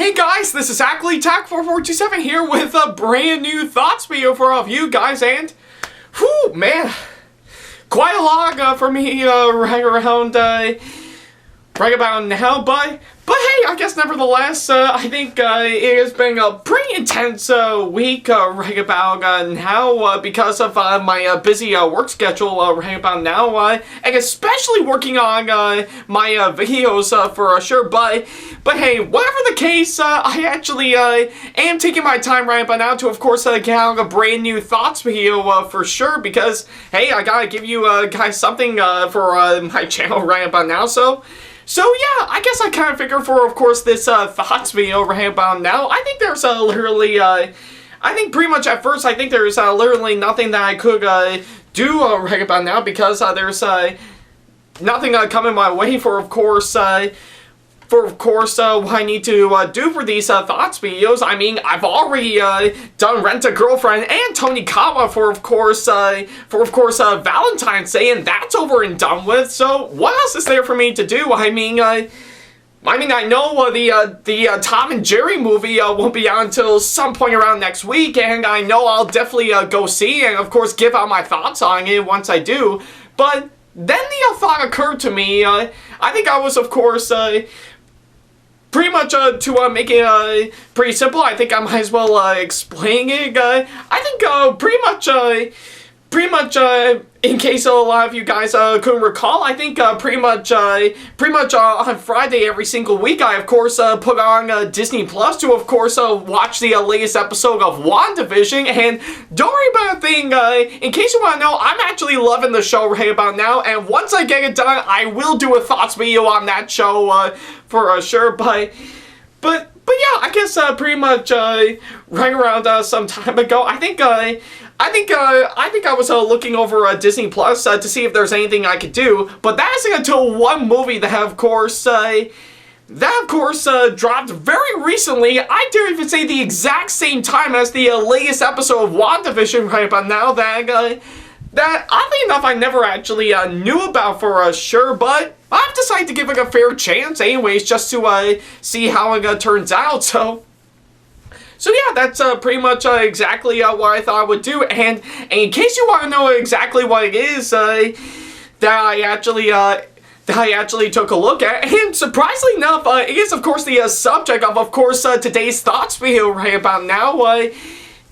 Hey guys, this is Ackleyattack4427 here with a brand new thoughts video for all of you guys, and whew, man, quite a log for me right around right about now, but hey, I guess nevertheless, I think it has been a pretty intense week right about now because of my busy work schedule right about now, and especially working on my videos for sure, but hey, whatever the case, I actually am taking my time right about now to, of course, get out a brand new thoughts video for sure, because hey, I gotta give you guys something for my channel right about now, So yeah, I guess I kind of figure for, of course, this thoughts video right about now, I think there's literally, I think pretty much at first, I think there's literally nothing that I could do right about now, because there's nothing coming my way for, of course, what I need to do for these thoughts videos. I mean, I've already done Rent a Girlfriend and Tony Kawa for, of course, Valentine's Day, and that's over and done with. So what else is there for me to do? I mean, I know the Tom and Jerry movie won't be out until some point around next week, and I know I'll definitely go see and, of course, give out my thoughts on it once I do. But then the thought occurred to me. I think I was, of course, pretty much to make it pretty simple, I think I might as well explain it. I think pretty much in case a lot of you guys couldn't recall, I think pretty much on Friday every single week, I of course put on Disney Plus to, of course, watch the latest episode of WandaVision. And don't worry about a thing, in case you want to know, I'm actually loving the show right about now, and once I get it done, I will do a thoughts video on that show for sure. But yeah, I guess pretty much right around some time ago, I think I was looking over Disney Plus to see if there's anything I could do, but that isn't until one movie that of course dropped very recently. I dare even say the exact same time as the latest episode of WandaVision right about now, that oddly enough I never actually knew about for sure, but I've decided to give it a fair chance anyways, just to see how it turns out. So yeah, that's pretty much exactly what I thought I would do, and in case you want to know exactly what it is that I actually took a look at, and surprisingly enough, it is of course the subject of course today's thoughts video right about now.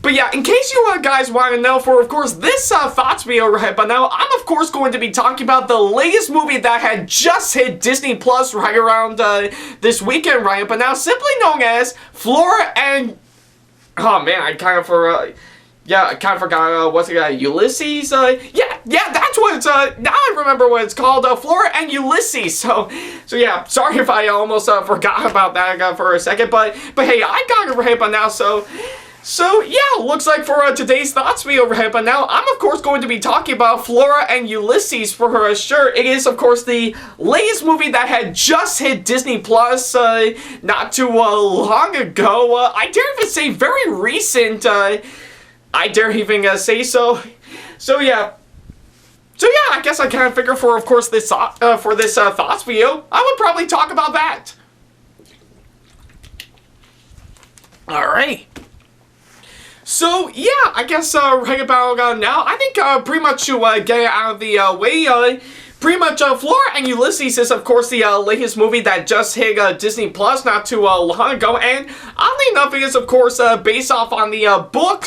But yeah, in case you guys want to know, for of course this thoughts video right about now, I'm of course going to be talking about the latest movie that had just hit Disney Plus right around this weekend right about now, simply known as Flora and... Oh man, I kind of forgot, what's it, Ulysses? Yeah, that's what it's, now I remember what it's called, Flora and Ulysses. So yeah, sorry if I almost forgot about that for a second, but hey, I got it right by now, so yeah, looks like for today's thoughts video right by now, I'm of course going to be talking about Flora and Ulysses for sure. It is of course the latest movie that had just hit Disney Plus not too long ago. I dare even say very recent. I dare even say so. So yeah, I guess I kind of figure for of course this thoughts video, I would probably talk about that. All right. So yeah, I guess right about now, I think pretty much to get it out of the way, pretty much Flora and Ulysses is of course the latest movie that just hit Disney Plus not too long ago, and oddly enough, it is of course based off on the book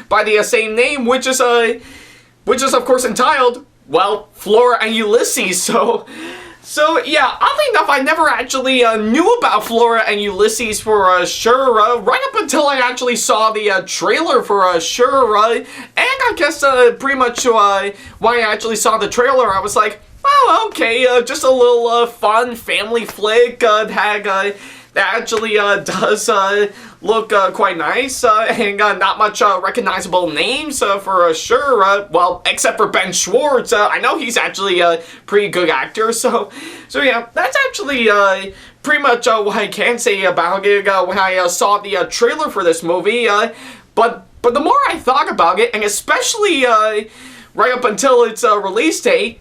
by the same name, which is of course entitled, well, Flora and Ulysses. So yeah, oddly enough, I never actually knew about Flora and Ulysses for sure, right up until I actually saw the trailer for sure, and I guess pretty much when I actually saw the trailer, I was like, oh, okay, just a little fun family flick that actually does look quite nice, and not much recognizable names for sure, well, except for Ben Schwartz. I know he's actually a pretty good actor, so yeah, that's actually pretty much what I can say about it when I saw the trailer for this movie, but the more I thought about it, and especially right up until its release date,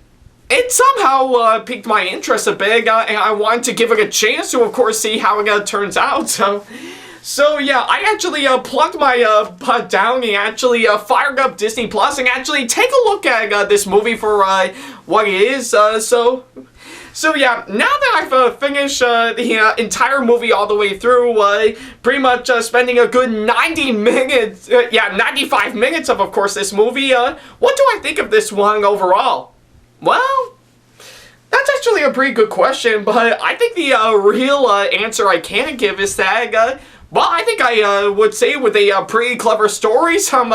it somehow piqued my interest a bit, and I wanted to give it a chance to, of course, see how it turns out. So yeah, I actually plugged my butt down and actually fired up Disney Plus and actually take a look at this movie for what it is. So yeah, now that I've finished the entire movie all the way through, pretty much spending a good 90 minutes, 95 minutes of course, this movie, what do I think of this one overall? Well, that's actually a pretty good question, but I think the real answer I can give is that, well, I think I would say with a pretty clever story, some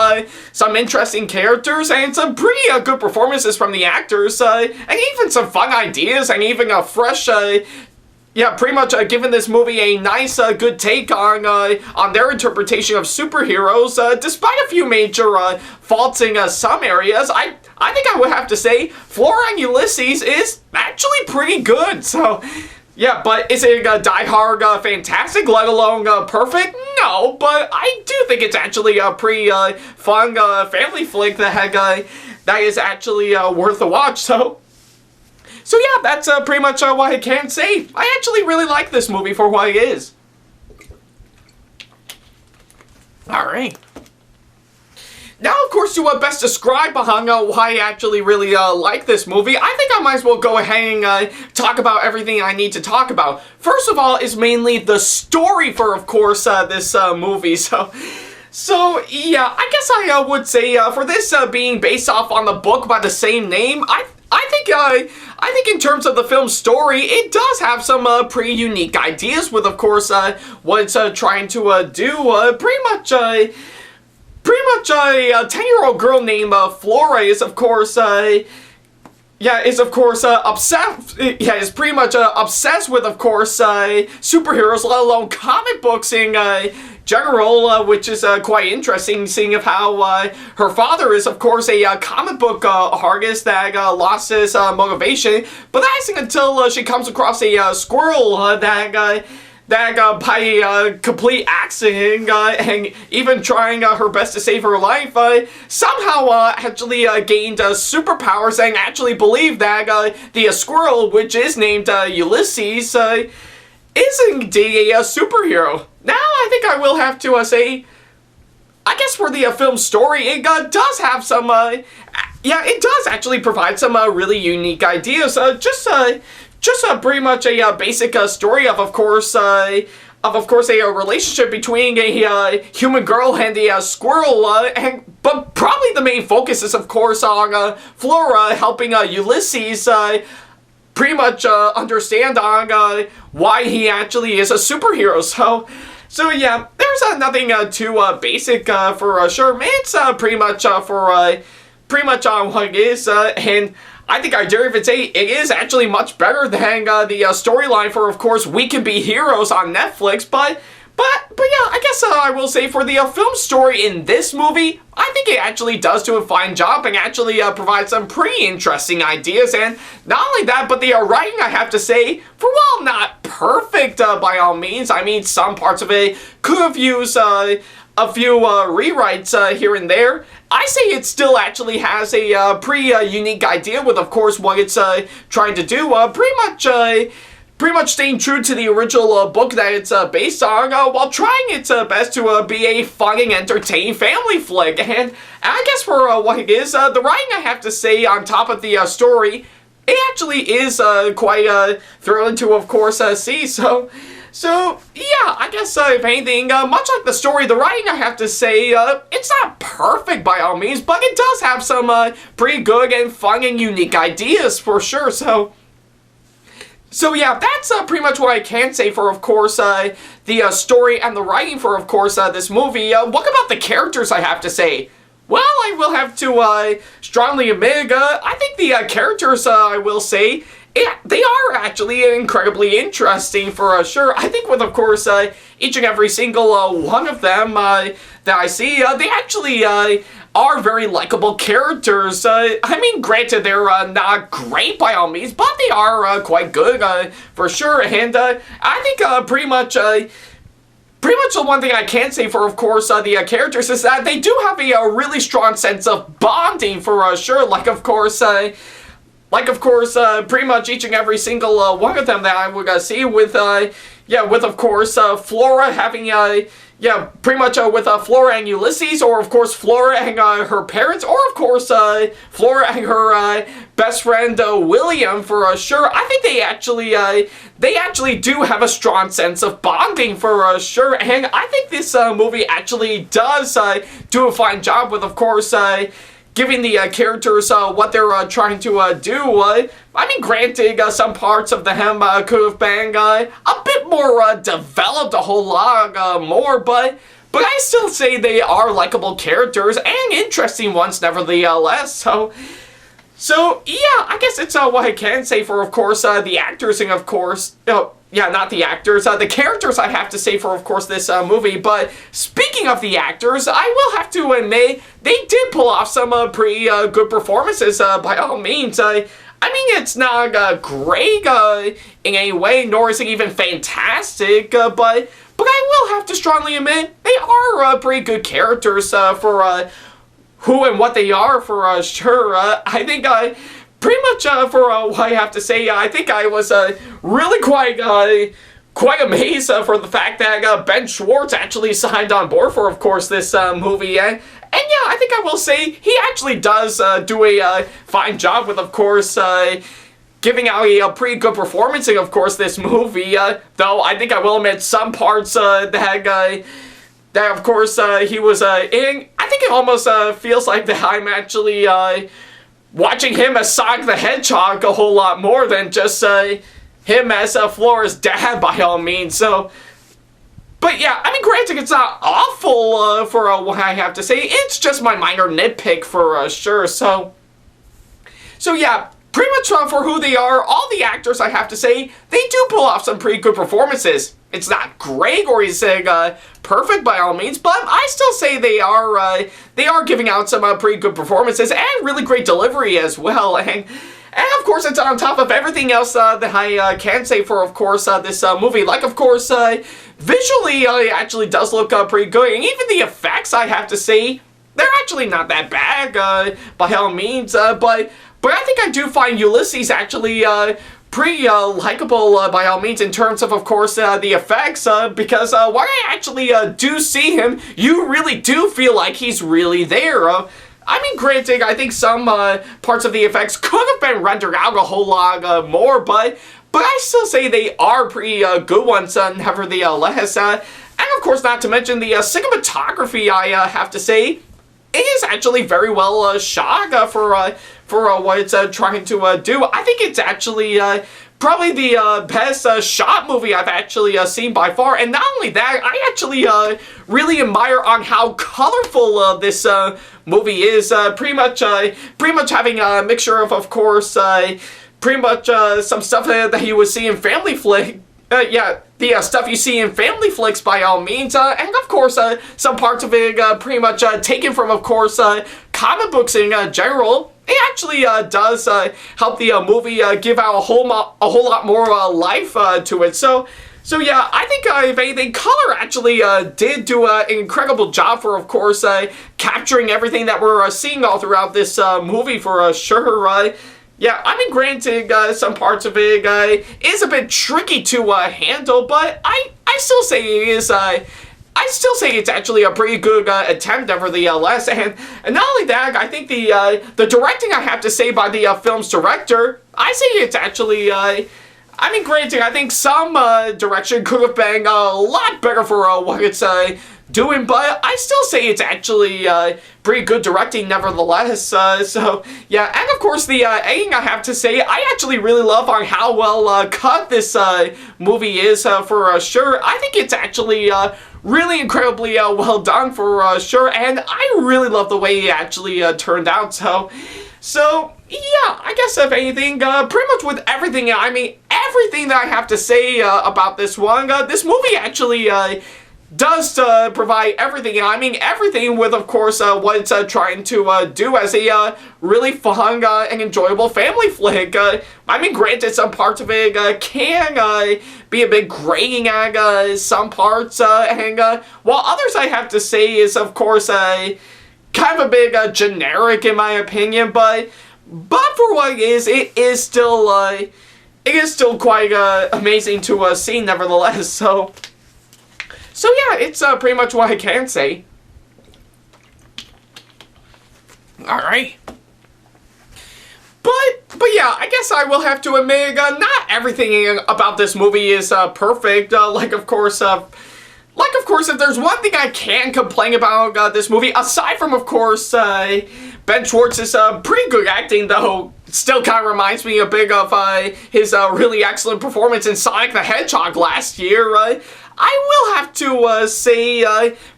interesting characters, and some pretty good performances from the actors, and even some fun ideas, and even a fresh, pretty much giving this movie a nice, good take on their interpretation of superheroes, despite a few major faults in some areas. I think I would have to say Flora Ulysses is actually pretty good, so... Yeah, but is it die-hard fantastic, let alone perfect? No, but I do think it's actually a pretty fun family flick that is actually worth a watch, so yeah, that's pretty much what I can say. I actually really like this movie for what it is. Alright. Now, of course, to best describe why I actually really like this movie, I think I might as well go ahead and talk about everything I need to talk about. First of all is mainly the story for, of course, this movie. So yeah, I guess I would say for this being based off on the book by the same name, I think in terms of the film's story, it does have some pretty unique ideas with, of course, what it's trying to do. Pretty much a 10-year-old girl named Flora is of course obsessed. Is pretty much obsessed with, of course, superheroes, let alone comic books in general, which is quite interesting, seeing of how her father is, of course, a comic book artist that lost his motivation. But that isn't until she comes across a squirrel that by complete accident, and even trying her best to save her life, somehow actually gained superpowers and actually believed that the squirrel, which is named Ulysses, is indeed a superhero. Now, I think I will have to say, I guess for the film story, it does have some, it does actually provide some really unique ideas. Just pretty much a basic story of course, a relationship between a human girl and a squirrel, but probably the main focus is, of course, on Flora helping Ulysses pretty much understand on why he actually is a superhero. So yeah, there's nothing too basic for sure. Man, it's pretty much on what it is, and I think I dare even say it is actually much better than the storyline for, of course, We Can Be Heroes on Netflix, but yeah, I guess I will say for the film story in this movie, I think it actually does do a fine job and actually provides some pretty interesting ideas, and not only that, but the writing, I have to say, for while not perfect by all means, I mean, some parts of it could have used a few rewrites here and there, I say it still actually has a pretty unique idea with, of course, what it's trying to do. Pretty much staying true to the original book that it's based on, while trying its best to be a fun and entertaining family flick. And I guess for what it is, the writing, I have to say, on top of the story, it actually is quite thrilling to, of course, see. So, yeah, I guess, if anything, much like the story, the writing, I have to say, it's not perfect by all means, but it does have some pretty good and fun and unique ideas, for sure, so yeah, that's pretty much what I can say for, of course, the story and the writing for, of course, this movie. What about the characters, I have to say? Well, I will have to strongly admit, I think the characters, I will say, they are actually incredibly interesting for sure. I think with, of course, each and every single one of them that I see, they actually are very likable characters. I mean, granted, they're not great by all means, but they are quite good for sure. And I think pretty much the one thing I can say for, of course, the characters is that they do have a really strong sense of bonding for sure. Like, of course, like of course, pretty much each and every single one of them that I would see with, with of course, Flora having, pretty much with Flora and Ulysses, or of course Flora and her parents, or of course Flora and her best friend William for sure. I think they actually do have a strong sense of bonding for sure, and I think this movie actually does do a fine job with, of course, giving the characters what they're trying to do. I mean, granted, some parts of them could have been a bit more developed, a whole lot more, but I still say they are likable characters and interesting ones, nevertheless. So yeah, I guess it's what I can say for, of course, the actors, and of course, not the actors, the characters I have to say for, of course, this movie. But speaking of the actors, I will have to admit, they did pull off some pretty good performances, by all means. I mean, it's not great in any way, nor is it even fantastic, but I will have to strongly admit, they are pretty good characters for who and what they are for sure. I think pretty much for what I have to say, I think I was really quite amazed for the fact that Ben Schwartz actually signed on board for, of course, this movie. And yeah, I think I will say he actually does do a fine job with, of course, giving out a pretty good performance in, of course, this movie. Though I think I will admit some parts that of course he was in, I think it almost feels like that I'm actually watching him as Sonic the Hedgehog a whole lot more than just him as Flora's dad, by all means. So, but yeah, I mean, granted, it's not awful for what I have to say. It's just my minor nitpick for sure. So yeah, pretty much for who they are, all the actors, I have to say, they do pull off some pretty good performances. It's not great or he's saying perfect by all means, but I still say they are giving out some pretty good performances and really great delivery as well. And of course, it's on top of everything else that I can say for, of course, this movie. Like, of course, visually, it actually does look pretty good. And even the effects, I have to say, they're actually not that bad by all means. But I think I do find Ulysses actually pretty likable by all means in terms of course, the effects. Because when I actually do see him, you really do feel like he's really there. I mean, granted, I think some parts of the effects could have been rendered out a whole lot more, but I still say they are pretty good ones, nevertheless. And of course, not to mention the cinematography, I have to say, it is actually very well shot for what it's trying to do. I think it's actually probably the best shot movie I've actually seen by far. And not only that, I actually really admire on how colorful this movie is. Pretty much having a mixture of course, pretty much some stuff that you would see in family flick. The stuff you see in family flicks by all means, and of course some parts of it pretty much taken from, of course, comic books in general. It actually does help the movie give out a whole lot more life to it. So yeah, I think if anything, color actually did do an incredible job for, of course, capturing everything that we're seeing all throughout this movie for sure. Yeah, I mean, granted, some parts of it is a bit tricky to handle, but I still say it is. I still say it's actually a pretty good attempt, nevertheless. And not only that, I think the directing, I have to say, by the film's director, I say it's actually. I mean, granted, I think some direction could have been a lot better for what it's doing, but I still say it's actually pretty good directing nevertheless. So yeah, and of course the editing, I have to say, I actually really love on how well cut this movie is for sure. I think it's actually really incredibly well done for sure, and I really love the way it actually turned out. So yeah, I guess if anything, pretty much with everything, I mean, everything that I have to say about this one, this movie actually does provide everything. I mean, everything with, of course, what it's trying to do as a really fun and enjoyable family flick. I mean, granted, some parts of it can be a bit grating at some parts, and while others, I have to say, is, of course, kind of a bit generic in my opinion, but but for what it is still quite amazing to see nevertheless. So yeah, it's pretty much what I can say. All right. But yeah, I guess I will have to admit, not everything about this movie is perfect. Like of course, if there's one thing I can complain about this movie, aside from of course Ben Schwartz's pretty good acting, though, still kind of reminds me a bit of his really excellent performance in Sonic the Hedgehog last year. I will have to say,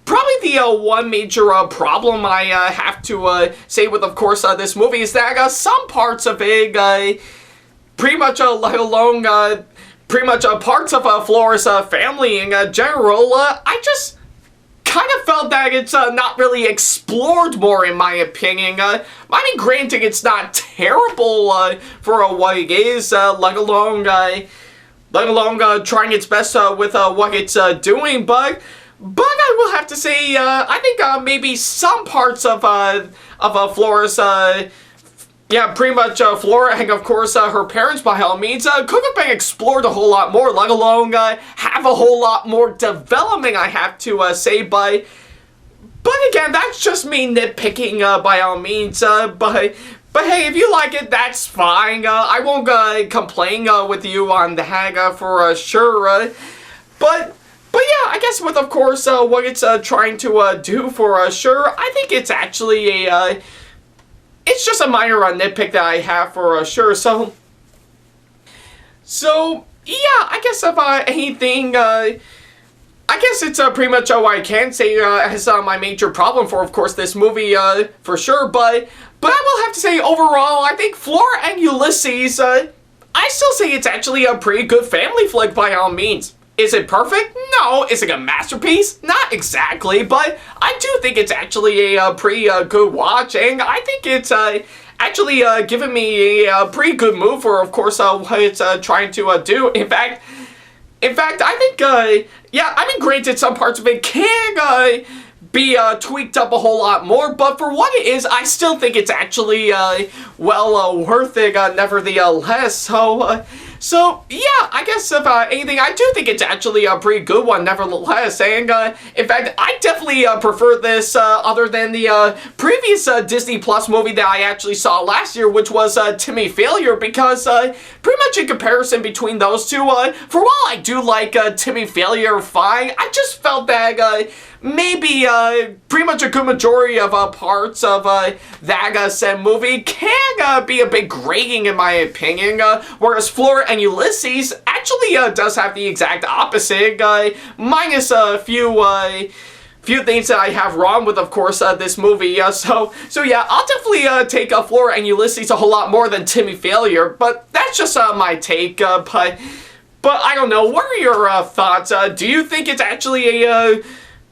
probably the one major problem I have to say with, of course, this movie is that some parts of it, pretty much along, pretty much parts of Flora's family in general, I just kind of felt that it's not really explored more, in my opinion. I mean, granted, it's not terrible for what it is, let alone trying its best with what it's doing, but I will have to say, I think maybe some parts of Flora's, yeah, pretty much Flora and of course her parents, by all means, could have been explored a whole lot more, let alone have a whole lot more development, I have to say, but again, that's just me nitpicking, by all means, but hey, if you like it, that's fine. I won't complain with you on that for sure. But yeah, I guess with, of course, what it's trying to do for sure, I think it's actually it's just a minor nitpick that I have for sure. So yeah, I guess if anything, I guess it's pretty much what I can say as my major problem for, of course, this movie for sure. But I will have to say, overall, I think Flora and Ulysses, I still say it's actually a pretty good family flick by all means. Is it perfect? No. Is it a masterpiece? Not exactly, but I do think it's actually a pretty good watch, and I think it's actually giving me a pretty good move for, of course, what it's trying to do. In fact, I think, yeah, I mean, granted, some parts of it can be tweaked up a whole lot more, but for what it is, I still think it's actually well worth it nevertheless. So yeah, I guess if anything, I do think it's actually a pretty good one nevertheless, and in fact, I definitely prefer this other than the previous Disney Plus movie that I actually saw last year, which was Timmy Failure, because pretty much in comparison between those two, for while I do like Timmy Failure fine, I just felt that maybe pretty much a good majority of parts of that said movie can be a bit grating in my opinion, whereas Flora and Ulysses actually does have the exact opposite, minus a few things that I have wrong with, of course, this movie. So yeah, I'll definitely take Flora and Ulysses a whole lot more than Timmy Failure, but that's just my take. But I don't know. What are your thoughts? Do you think it's actually a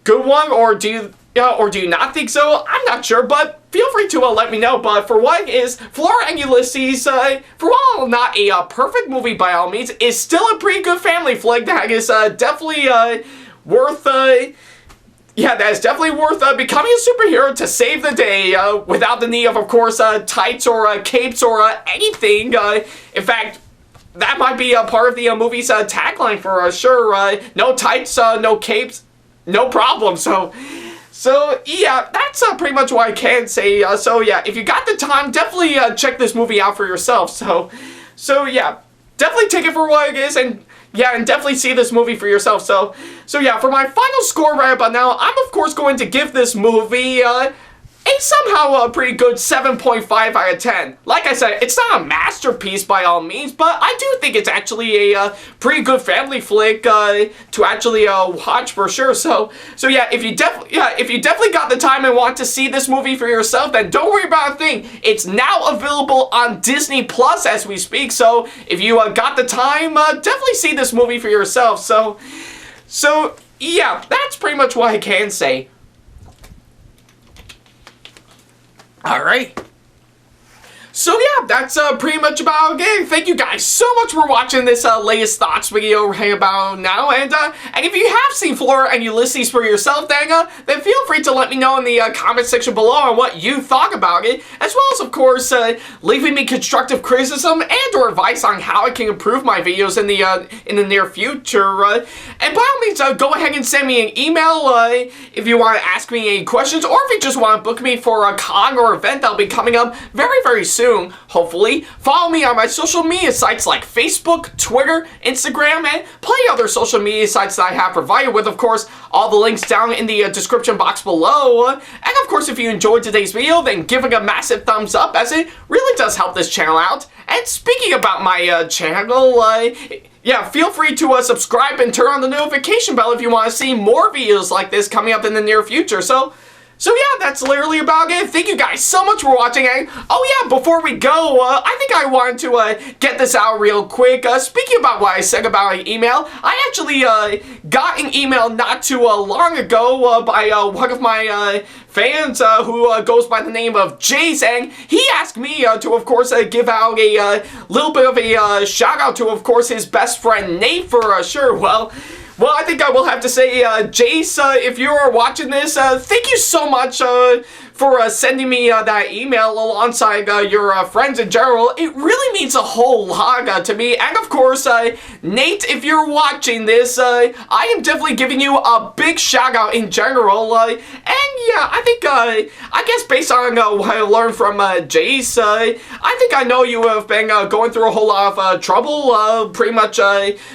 good one, or do you not think so? I'm not sure, but feel free to let me know. But for what is Flora and Ulysses, for while not a perfect movie by all means, is still a pretty good family flick that is definitely worth. Yeah, that is definitely worth becoming a superhero to save the day without the need of course, tights or capes or anything. In fact, that might be a part of the movie's tagline for sure. No tights, no capes, no problem. So yeah, that's pretty much what I can say. So yeah, if you got the time, definitely check this movie out for yourself. So yeah, definitely take it for what it is, and yeah, and definitely see this movie for yourself. So yeah, for my final score right about now, I'm of course going to give this movie a somehow pretty good 7.5 out of 10. Like I said, it's not a masterpiece by all means, but I do think it's actually a pretty good family flick to actually watch for sure. So yeah, if you definitely got the time and want to see this movie for yourself, then don't worry about a thing. It's now available on Disney Plus as we speak. So if you got the time, definitely see this movie for yourself. So yeah, that's pretty much what I can say. Alright. So yeah, that's pretty much about it. Thank you guys so much for watching this latest thoughts video right about now. And if you have seen Flora Ulysses for yourself, then feel free to let me know in the comment section below on what you thought about it, as well as, of course, leaving me constructive criticism and or advice on how I can improve my videos in the near future. And by all means, go ahead and send me an email if you want to ask me any questions, or if you just want to book me for a con or event that'll be coming up very, very soon. Hopefully. Follow me on my social media sites like Facebook, Twitter, Instagram, and plenty other social media sites that I have provided with, of course, all the links down in the description box below. And of course, if you enjoyed today's video, then give it a massive thumbs up, as it really does help this channel out. And speaking about my channel, yeah, feel free to subscribe and turn on the notification bell if you want to see more videos like this coming up in the near future. So yeah, that's literally about it. Thank you guys so much for watching. And oh yeah, before we go, I think I wanted to get this out real quick. Speaking about what I said about an email, I actually got an email not too long ago by one of my fans who goes by the name of Jace, and he asked me to, of course, give out a little bit of a shout out to, of course, his best friend Nate for sure. Well, I think I will have to say, Jace, if you are watching this, thank you so much for sending me that email alongside your friends in general. It really means a whole lot to me. And of course, Nate, if you're watching this, I am definitely giving you a big shout out in general. And yeah, I think, I guess based on what I learned from Jace, I think I know you have been going through a whole lot of trouble, pretty much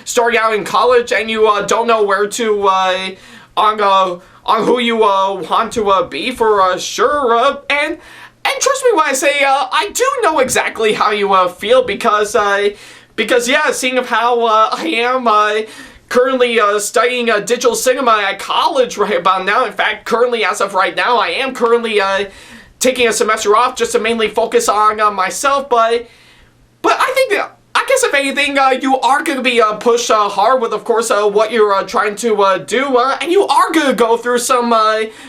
starting out in college, and you don't know where to, on who you want to be for sure, and trust me when I say I do know exactly how you feel, because yeah, seeing of how I am currently studying digital cinema at college right about now. In fact, currently, as of right now, I am currently taking a semester off just to mainly focus on myself, but I think that, I guess if anything, you are going to be pushed hard with, of course, what you're trying to do, and you are going to go through some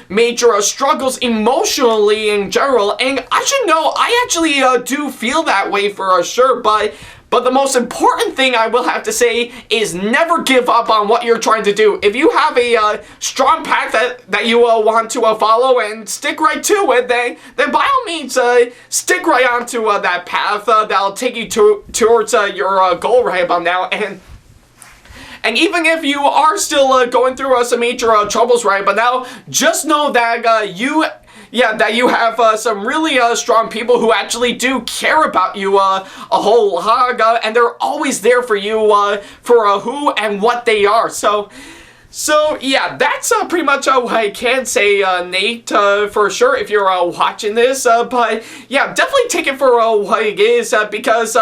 major struggles emotionally in general, and I should know, I actually do feel that way for sure, but the most important thing I will have to say is never give up on what you're trying to do. If you have a strong path that you want to follow and stick right to it, then by all means, stick right onto that path that'll take you towards your goal right about now. And even if you are still going through some major troubles right about now, just know that that you have some really strong people who actually do care about you a whole lot, and they're always there for you for who and what they are. So yeah, that's pretty much what I can say, Nate, for sure, if you're watching this. But yeah, definitely take it for what it is, because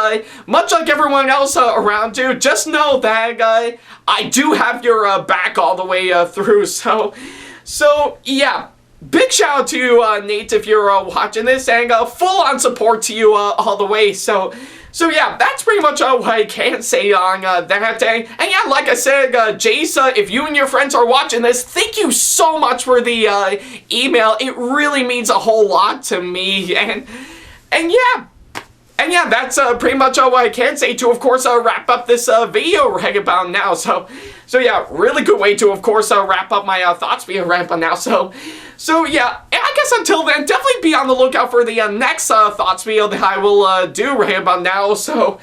much like everyone else around you, just know that I do have your back all the way through. So yeah. Big shout out to you, Nate, if you're watching this, and full-on support to you all the way. So yeah, that's pretty much what I can say on that day. And yeah, like I said, Jace, if you and your friends are watching this, thank you so much for the email. It really means a whole lot to me. And yeah, that's pretty much what I can say to, of course, wrap up this video right about now. So yeah, really good way to, of course, wrap up my thoughts video right about now. So yeah, I guess until then, definitely be on the lookout for the next thoughts video that I will do right about now. So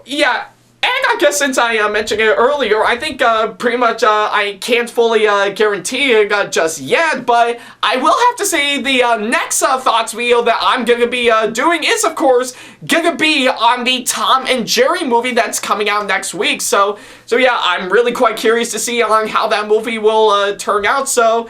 yeah. And I guess since I mentioned it earlier, I think pretty much I can't fully guarantee it just yet, but I will have to say the next thoughts video that I'm going to be doing is, of course, going to be on the Tom and Jerry movie that's coming out next week. So yeah, I'm really quite curious to see on how that movie will turn out. So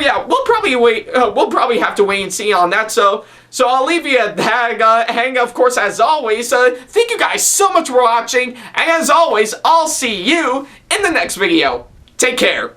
yeah, we'll probably have to wait and see on that. So I'll leave you at that, and of course, as always, thank you guys so much for watching, and as always, I'll see you in the next video. Take care.